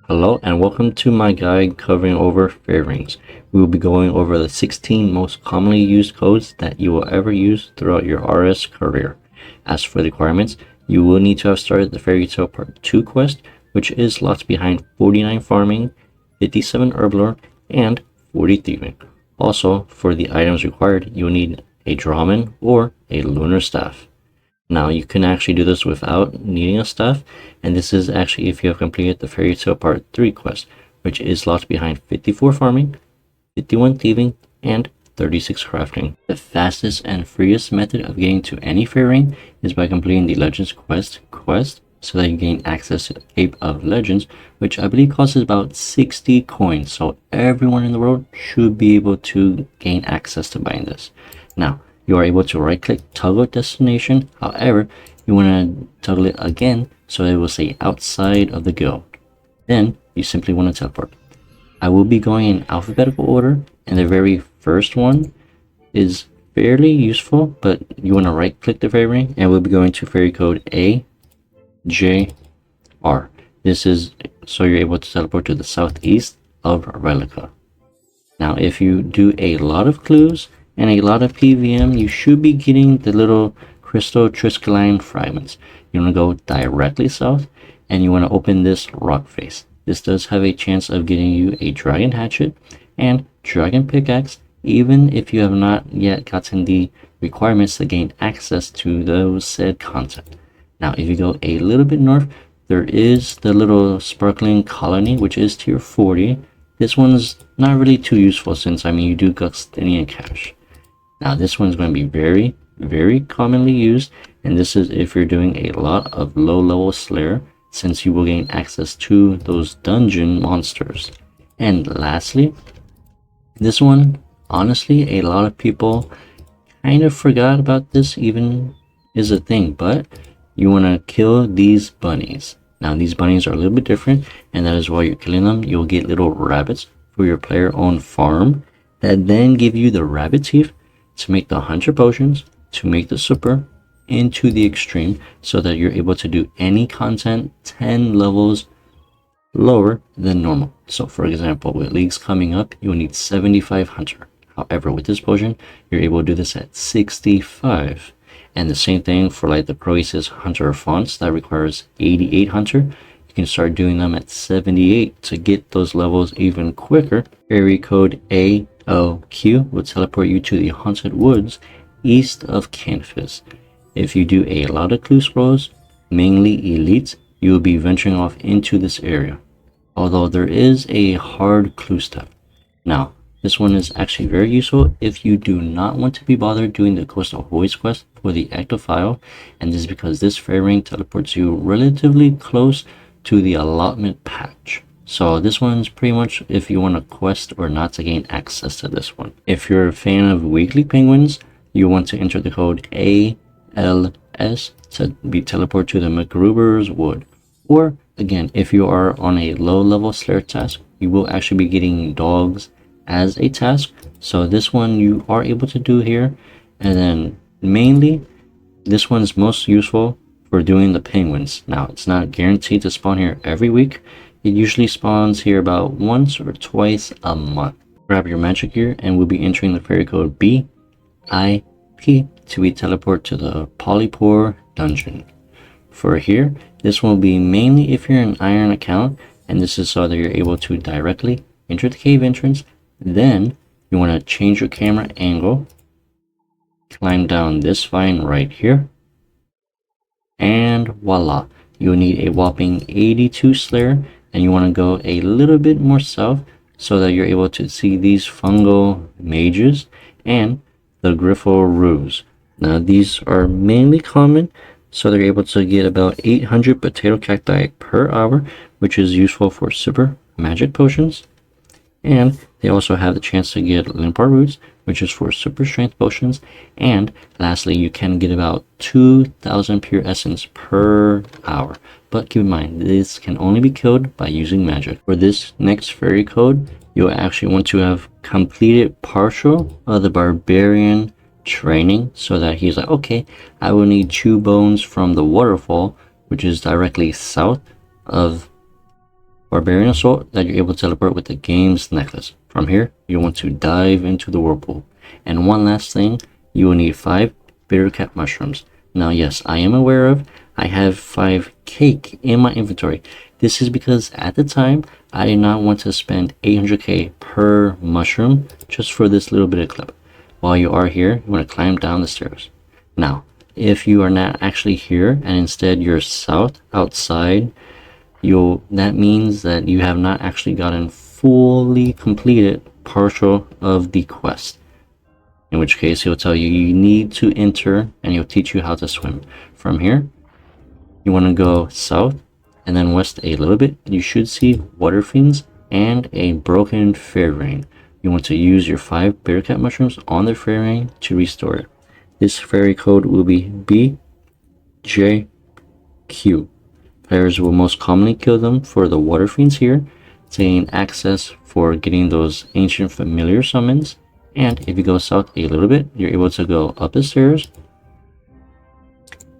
Hello and welcome to my guide covering over fairy rings. We will be going over the 16 most commonly used codes that you will ever use throughout your RS career. As for the requirements, you will need to have started the Fairy Tale Part 2 quest, which is locked behind 49 farming, 57 herblore, and 40 thieving. Also, for the items required, you will need a Drawman or a Lunar Staff. Now you can actually do this without needing a staff, and this is actually if you have completed the Fairy Tale Part 3 quest, which is locked behind 54 farming, 51 thieving, and 36 crafting. The fastest and freest method of getting to any fairy ring is by completing the Legends quest so that you gain access to the Ape of Legends, which I believe costs about 60 coins, so everyone in the world should be able to gain access to buying this. Now, you are able to right click toggle destination. However, you want to toggle it again so it will say outside of the guild. Then you simply want to teleport. I will be going in alphabetical order, and the very first one is fairly useful, but you want to right click the fairy ring, and we'll be going to fairy code AJR. This is so you're able to teleport to the southeast of Relica. Now if you do a lot of clues and a lot of PVM, you should be getting the little crystal triscaline fragments. You want to go directly south, and you want to open this rock face. This does have a chance of getting you a dragon hatchet and dragon pickaxe, even if you have not yet gotten the requirements to gain access to those said content. Now if you go a little bit north, there is the little sparkling colony, which is tier 40. This one's not really too useful since, you do Gustinian cash. Now this one's going to be very commonly used, and this is if you're doing a lot of low level Slayer, since you will gain access to those dungeon monsters. And lastly, this one, honestly, a lot of people kind of forgot about this even is a thing, but you want to kill these bunnies. Now these bunnies are a little bit different, and that is why you're killing them. You'll get little rabbits for your player owned farm that then give you the rabbit teeth to make the 100 potions, to make the super into the extreme, so that you're able to do any content 10 levels lower than normal. So for example, with leagues coming up, you'll need 75 hunter. However, with this potion, you're able to do this at 65. And the same thing for like the Proasis hunter fonts that requires 88 hunter. You can start doing them at 78 to get those levels even quicker. Fairy code AOQ will teleport you to the haunted woods east of Canfis. If you do a lot of clue scrolls, mainly elites, you will be venturing off into this area, although there is a hard clue step. Now this one is actually very useful if you do not want to be bothered doing the coastal voice quest for the active file, and this is because this fairy ring teleports you relatively close to the allotment patch. So this one's pretty much if you want a quest or not to gain access to this one. If you're a fan of weekly penguins, you want to enter the code ALS to be teleported to the McGrubor's wood. Or again, if you are on a low level Slayer task, you will actually be getting dogs as a task. So this one you are able to do here, and then mainly this one's most useful for doing the penguins. Now it's not guaranteed to spawn here every week. It usually spawns here about once or twice a month. Grab your magic gear, and we'll be entering the fairy code BIP to be teleported to the Polypore Dungeon. For here, this will be mainly if you're an iron account, and this is so that you're able to directly enter the cave entrance. Then you want to change your camera angle, climb down this vine right here, and voila, you'll need a whopping 82 Slayer, and you want to go a little bit more south so that you're able to see these fungal mages and the Griffo Ruse. Now these are mainly common, so they're able to get about 800 potato cacti per hour, which is useful for super magic potions. And they also have the chance to get Limpar roots, which is for super strength potions. And lastly, you can get about 2,000 pure essence per hour. But keep in mind, this can only be killed by using magic. For this next fairy code, you'll actually want to have completed partial of the barbarian training, so that he's like, okay, I will need 2 bones from the waterfall, which is directly south of Barbarian Assault that you're able to teleport with the game's necklace. From here, you want to dive into the whirlpool. And one last thing, you will need 5 bittercat mushrooms. Now yes, I am aware of I have 5 cake in my inventory. This is because at the time, I did not want to spend 800k per mushroom just for this little bit of clip. While you are here, you want to climb down the stairs. Now, if you are not actually here and instead you're south outside, that means that you have not actually gotten fully completed partial of the quest. In which case he'll tell you you need to enter and he'll teach you how to swim. From here, you want to go south and then west a little bit. You should see water fiends and a broken fairy ring. You want to use your 5 bittercat mushrooms on the fairy ring to restore it. This fairy code will be BJQ. Players will most commonly kill them for the water fiends here, to gain access for getting those ancient familiar summons. And if you go south a little bit, you're able to go up the stairs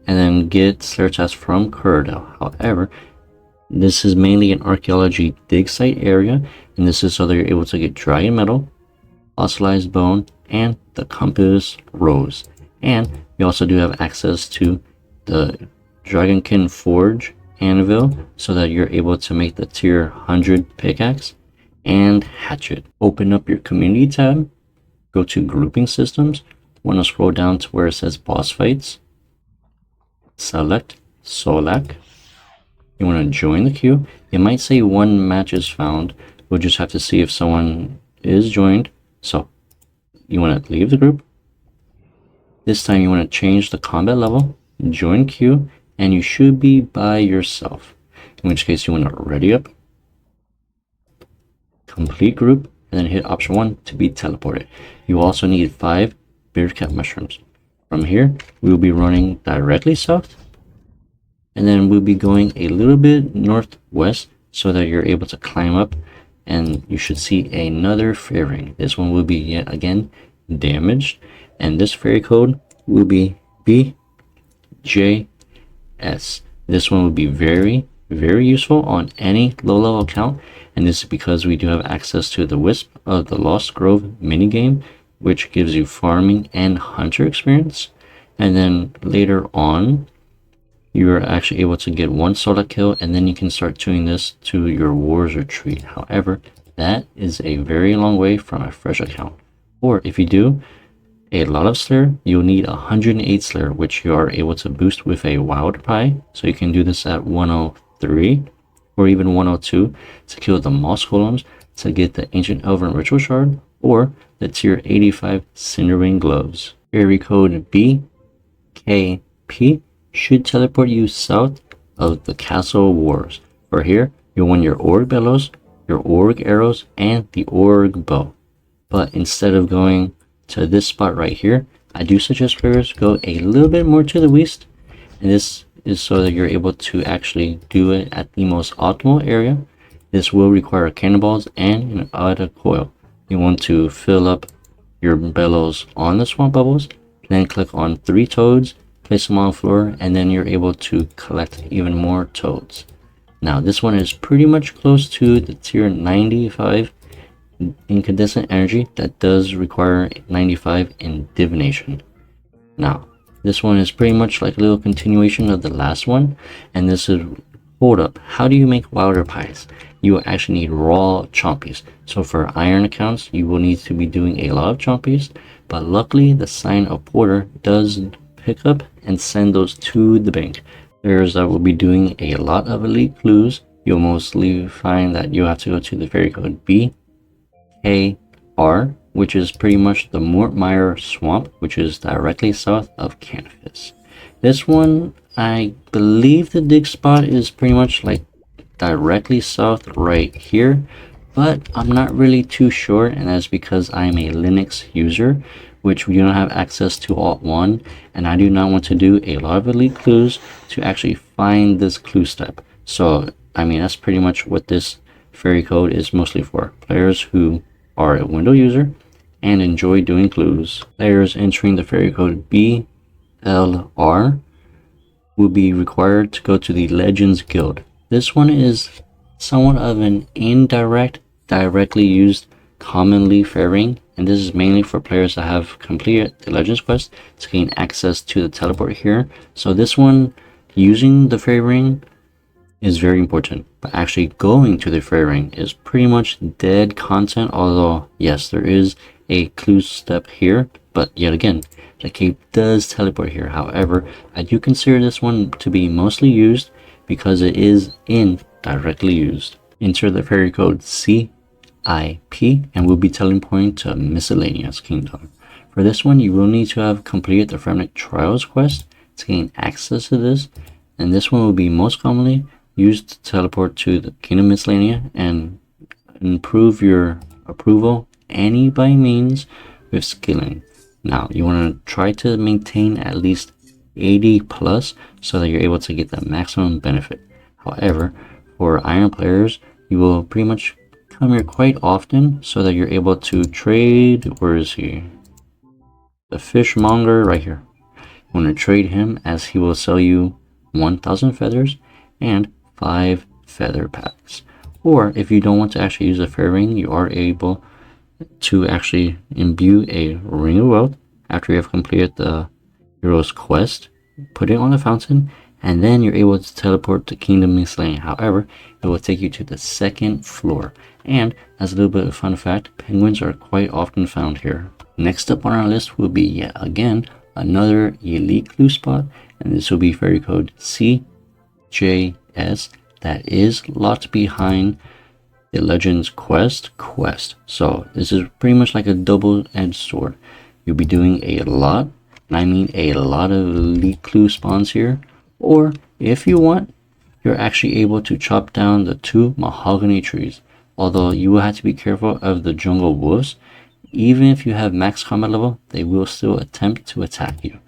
and then get Slayer Tasks from Curdle. However, this is mainly an archaeology dig site area, and this is so that you're able to get dragon metal, fossilized bone, and the compass rose. And you also do have access to the Dragonkin Forge anvil so that you're able to make the tier 100 pickaxe and hatchet. Open up your community tab, go to grouping systems, want to scroll down to where it says boss fights, select Solak. You want to join the queue. It might say 1 match is found. We'll just have to see if someone is joined. So you want to leave the group. This time you want to change the combat level, join queue, and you should be by yourself. In which case you want to ready up, complete group, and then hit option 1 to be teleported. You also need 5 bittercat mushrooms. From here, we will be running directly south, and then we'll be going a little bit northwest so that you're able to climb up, and you should see another fairy ring. This one will be yet again damaged, and this fairy code will be BJS. This one will be very useful on any low level account, and this is because we do have access to the Wisp of the Lost Grove minigame, which gives you farming and hunter experience. And then later on, you are actually able to get 1 Solak kill, and then you can start tuning this to your Wars Retreat. However, that is a very long way from a fresh account. Or if you do a lot of Slayer, you'll need 108 Slayer, which you are able to boost with a Wild Pie. So you can do this at 103 or even 102 to kill the Moss Golems to get the Ancient Elven Ritual Shard or the tier 85 Cinderwing Gloves. Fairy code BKP should teleport you south of the Castle Wars. For here, you'll win your Org Bellows, your Org Arrows, and the Org Bow. But instead of going to this spot right here, I do suggest players go a little bit more to the west, and this is so that you're able to actually do it at the most optimal area. This will require cannonballs and an auto coil. You want to fill up your bellows on the swamp bubbles, then click on 3 toads, place them on the floor, and then you're able to collect even more toads. Now this one is pretty much close to the tier 95 incandescent energy that does require 95 in divination. Now this one is pretty much like a little continuation of the last one, and this is, hold up, how do you make wilder pies? You will actually need raw chompies. So for iron accounts, you will need to be doing a lot of chompies, but luckily the sign of Porter does pick up and send those to the bank. Players that will be doing a lot of elite clues, you'll mostly find that you'll have to go to the fairy code BKR, which is pretty much the Mort Myre swamp, which is directly south of Canifis. This one, I believe the dig spot is pretty much like directly south right here, but I'm not really too sure, and that's because I'm a Linux user, which we don't have access to Alt 1, and I do not want to do a lot of elite clues to actually find this clue step. So I mean, that's pretty much what this fairy code is mostly for. Players who are a Windows user and enjoy doing clues. Players entering the fairy code BLR will be required to go to the Legends Guild. This one is somewhat of an indirect, directly used, commonly fairing, and this is mainly for players that have completed the Legends quest to gain access to the teleport here. So this one, using the fairing is very important, but actually going to the fairy ring is pretty much dead content, although yes, there is a clue step here, but yet again, the cave does teleport here. However, I do consider this one to be mostly used because it is indirectly used. Enter the fairy code CIP and we'll be teleporting to Miscellania Kingdom. For this one, you will need to have completed the Fremmy Trials quest to gain access to this, and this one will be most commonly used to teleport to the Kingdom Miscellania and improve your approval any by means with skilling. Now you want to try to maintain at least 80 plus so that you're able to get the maximum benefit. However, for iron players, you will pretty much come here quite often so that you're able to trade. Where is he? The fishmonger right here. You want to trade him as he will sell you 1,000 feathers and 5 feather packs. Or if you don't want to actually use a fairy ring, you are able to actually imbue a ring of wealth after you have completed the hero's quest. Put it on the fountain, and then you're able to teleport to Kingdom Miscellania. However, it will take you to the second floor. And as a little bit of fun fact, penguins are quite often found here. Next up on our list will be yet again another elite clue spot, and this will be fairy code CJS that is locked behind the Legends quest. So this is pretty much like a double-edged sword. You'll be doing a lot, and I mean a lot of elite clue spawns here. Or if you want, you're actually able to chop down the 2 mahogany trees. Although you will have to be careful of the jungle wolves. Even if you have max combat level, they will still attempt to attack you.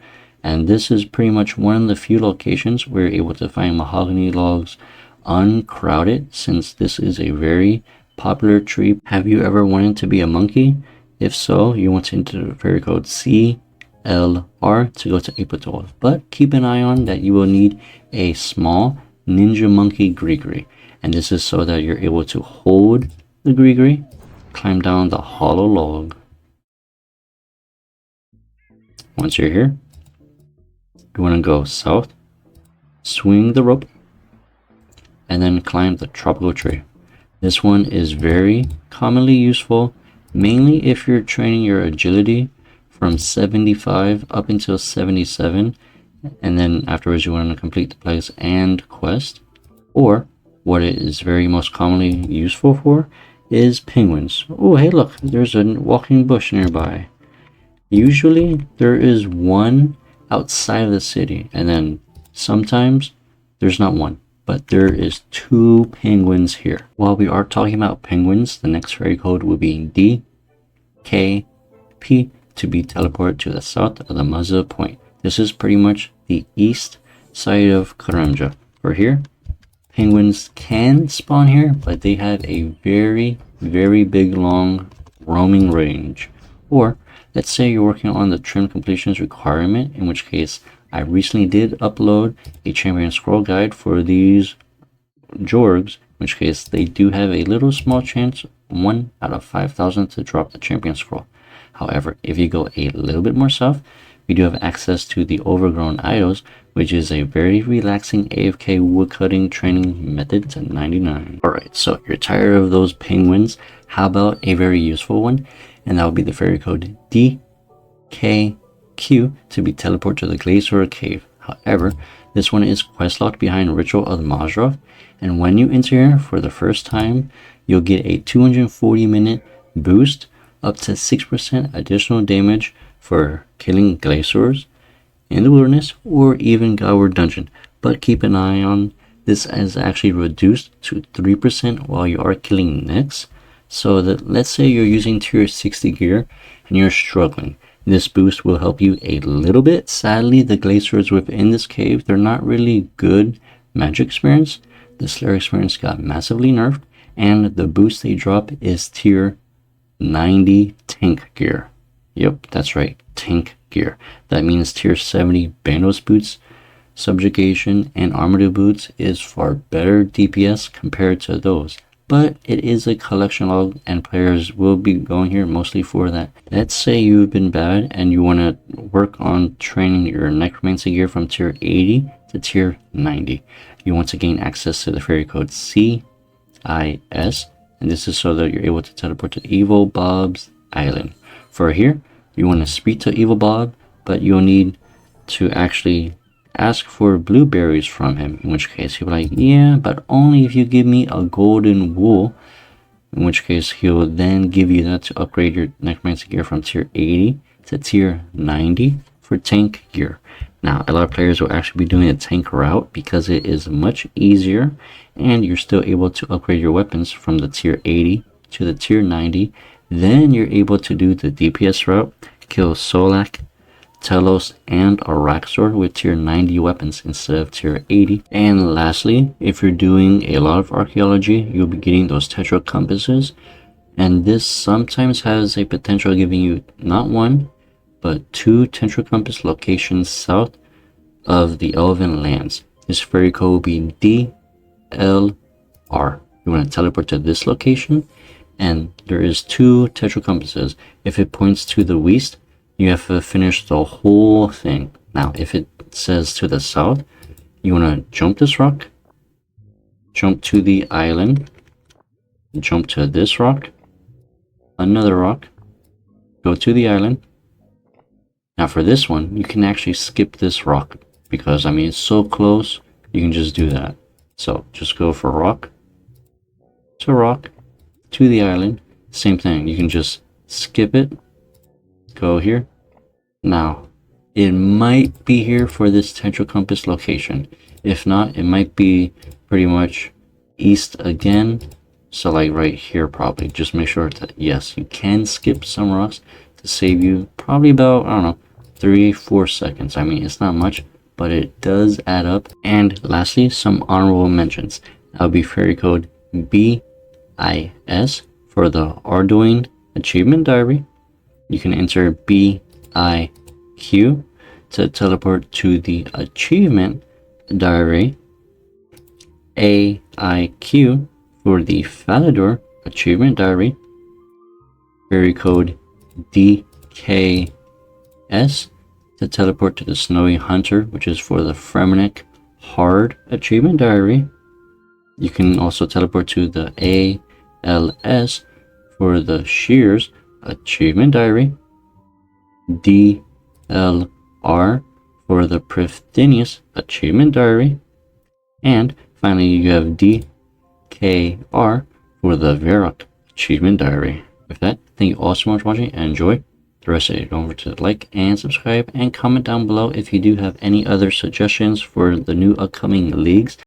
And this is pretty much one of the few locations where you're able to find mahogany logs uncrowded, since this is a very popular tree. Have you ever wanted to be a monkey? If so, you want to enter the fairy code CLR to go to Ape Atoll. But keep an eye on that you will need a small ninja monkey gree, and this is so that you're able to hold the gree, climb down the hollow log. Once you're here, you want to go south, swing the rope, and then climb the tropical tree. This one is very commonly useful, mainly if you're training your agility from 75 up until 77, and then afterwards you want to complete the plays and quest. Or what it is very most commonly useful for is penguins. Oh, hey look, there's a walking bush nearby. Usually there is one outside of the city, and then sometimes there's not one, but there is 2 penguins here. While we are talking about penguins, the next fairy code will be DKP to be teleported to the south of the Muzzle Point. This is pretty much the east side of Kharazi. For here, penguins can spawn here, but they have a very big long roaming range. Or let's say you're working on the trim completions requirement, in which case I recently did upload a champion scroll guide for these jorgs, in which case they do have a little small chance, 1 out of 5,000 to drop the champion scroll. However, if you go a little bit more south, we do have access to the overgrown idols, which is a very relaxing AFK woodcutting training method to 99. Alright, so you're tired of those penguins. How about a very useful one? And that will be the fairy code DKQ to be teleported to the Glacor Cave. However, this one is quest locked behind Ritual of the Mazroth, and when you enter here for the first time, you'll get a 240-minute boost, up to 6% additional damage for killing Glacors in the wilderness or even Polypore Dungeon. But keep an eye on this, as actually reduced to 3% while you are killing next. So that let's say you're using tier 60 gear and you're struggling, this boost will help you a little bit. Sadly, the Glacors within this cave, they're not really good magic experience. The Slayer experience got massively nerfed, and the boost they drop is tier 90 tank gear. Yep, that's right, tank gear. That means tier 70 Bandos boots Subjugation, and Armored Boots is far better DPS compared to those. But it is a collection log and players will be going here mostly for that. Let's say you've been bad and you want to work on training your necromancy gear from tier 80 to tier 90. You want to gain access to the fairy code CIS, and this is so that you're able to teleport to Evil Bob's Island. For here, you want to speak to Evil Bob, but you'll need to actually ask for blueberries from him, in which case he'll be like, yeah, but only if you give me a golden wool, in which case he'll then give you that to upgrade your necromancy gear from tier 80 to tier 90 for tank gear. Now, a lot of players will actually be doing a tank route because it is much easier and you're still able to upgrade your weapons from the tier 80 to the tier 90. Then you're able to do the DPS route, kill Solak, Telos, and Araxor with tier 90 weapons instead of tier 80. And lastly, if you're doing a lot of archaeology, you'll be getting those tetra compasses, and this sometimes has a potential of giving you not one but 2 tetra compass locations south of the Elven lands. This fairy code will be DLR. You want to teleport to this location, and there is 2 tetra compasses. If it points to the west, you have to finish the whole thing. Now, if it says to the south, you want to jump this rock, jump to the island, jump to this rock, another rock, go to the island. Now for this one, you can actually skip this rock because, I mean, it's so close, you can just do that. So just go for rock, to the island, same thing. You can just skip it, go here. Now, it might be here for this tetra compass location. If not, it might be pretty much east again. So like right here probably. Just make sure that, yes, you can skip some rocks to save you probably about, I don't know, 3-4 seconds. I mean, it's not much, but it does add up. And lastly, some honorable mentions. That would be fairy code BIS for the Arduin Achievement Diary. You can enter BIQ to teleport to the Achievement Diary. AIQ for the Falador Achievement Diary. Fairy code DKS to teleport to the Snowy Hunter, which is for the Fremmy Hard Achievement Diary. You can also teleport to the ALS for the Shears Achievement Diary. DLR for the Prifdinius Achievement Diary. And finally, you have DKR for the Varrock Achievement Diary. With that, thank you all so much for watching and enjoy the rest of it. Don't forget to like and subscribe and comment down below if you do have any other suggestions for the new upcoming leagues.